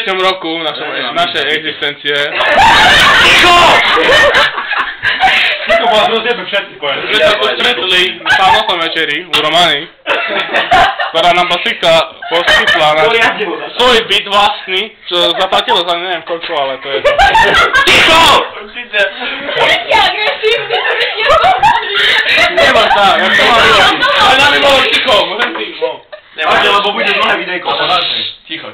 3. roku našej existencie. Ticho! Ticho, bola rozjebe všetci povedali. Sme sa tu stretli na samotnom večeri u Romany, ktorá nám poskytla na svoj byt vlastný, čo zaplatilo za neviem koľko, ale to je to. Ticho! Taký agresívny, to by ste Neboj sa, jak to mám robiť. Ale nám by bolo ticho, môžem si, no. Nevadí, lebo bude mnohé videjko. Ticho,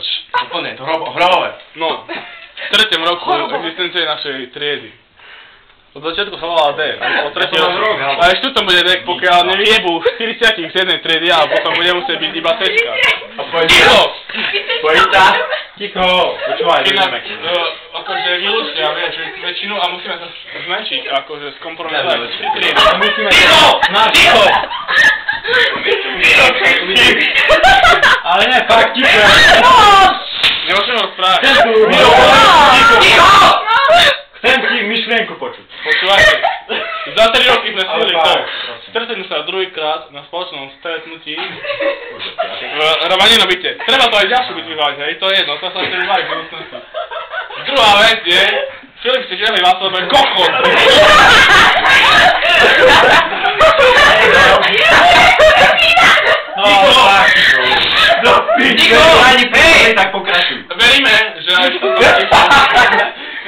úplne, to hrobové. No, v 3. roku existencie našej triedy. Od začiatku sa volala D, od 3. roku. A ešte tu bude D, pokiaľ nevyjebú 40 z jednej triedy a potom bude musieť byť iba Cčka. Ticho! Pojďta! Ticho! Počúvaj, inak, akože vylúčia, vieš, väčšinu a musíme sa zmenšiť, akože skompromisovať 3 triedy. Musíme... Ticho! Ticho! Ale ne, fakt, ticho! Nemôžem rozprávať. Ticho! Chcem ti myšlienku počuť. Počúvajte, za 3 roky sme stvorili to. Stretli sa druhýkrát na spoločnom stretnutí v Romaninobyte. Treba to aj ďalšiu byť vyvať, hej, to je jedno, to sa ešte vyvať v budúcnosti. Druhá vec je, Filip si želi vás lebe kokot. Ticho! Ani hej! Tak pokračuj. Veríme, že aj to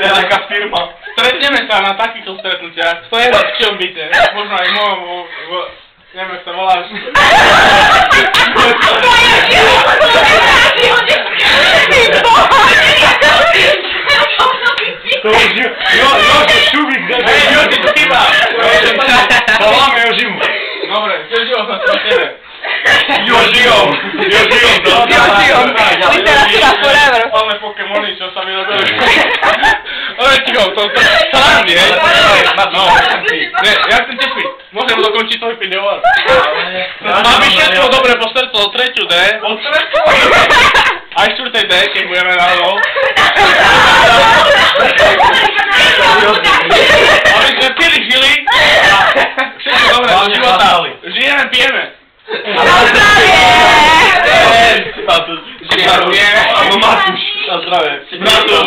to je taká firma. Stretneme sa na takýchto stretnutiach, to je v čom byte, možno aj neviem, jak sa voláš. To už Jože Šubík, hej, Joži, to chyba. Voláme Jožimu. Dobre, Jožiho sa s tebe. Jožiom, Literatúra forever. Máme Pokémony, čo sa vyrobili. Ale ticho, to srandy, hej? No, ne, ja chcem tepiť. Môžem dokončiť tvoj videovar. Aby všetko dobre posretlo 3. D. Aj 4. D, keď budeme na hlov. Aby sme pili, žili. Všetko dobre do života. Žijeme, pijeme. Alebo Matúš. Na zdravie. Matúš,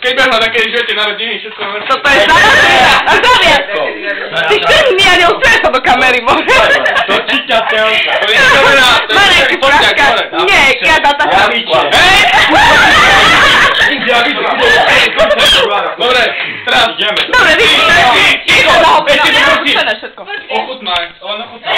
keď budem na takej živote narodiny, všetko na Toto je zdravie. Ty chceš mi, ja neustále sa do kamery, môže. To čiťa telka. To je kamera, to je Marek, práška. Nie, kiada tá. Hej! Dobre, teraz ideme. Dobre, vidíte. Ticho, Dobre, všetko. ochutnaj, len ochutnaj.